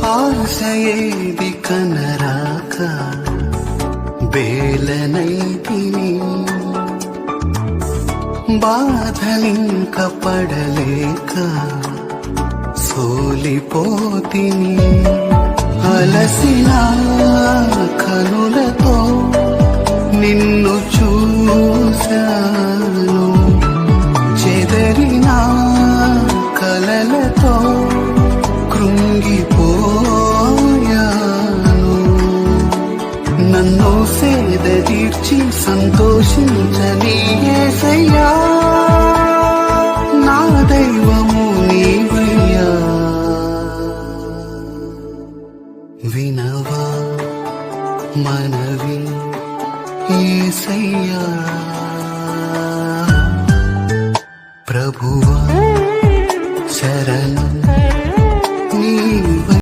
ఆశయేది కనరాక బేలనైతిని, బాధలింక పడలేక సోలిపోతిని. అలసిన కనులతో నిన్ను చూశాను, చెదరిన కలలతో కృంగిపోయాను. నన్ను సేద తీర్చి సంతోషించని యేసయ్యా, నా దైవము నీవయ్యా. వినవా మనవి యేసయ్యా, ప్రభువా శరణం నీవయ్యా.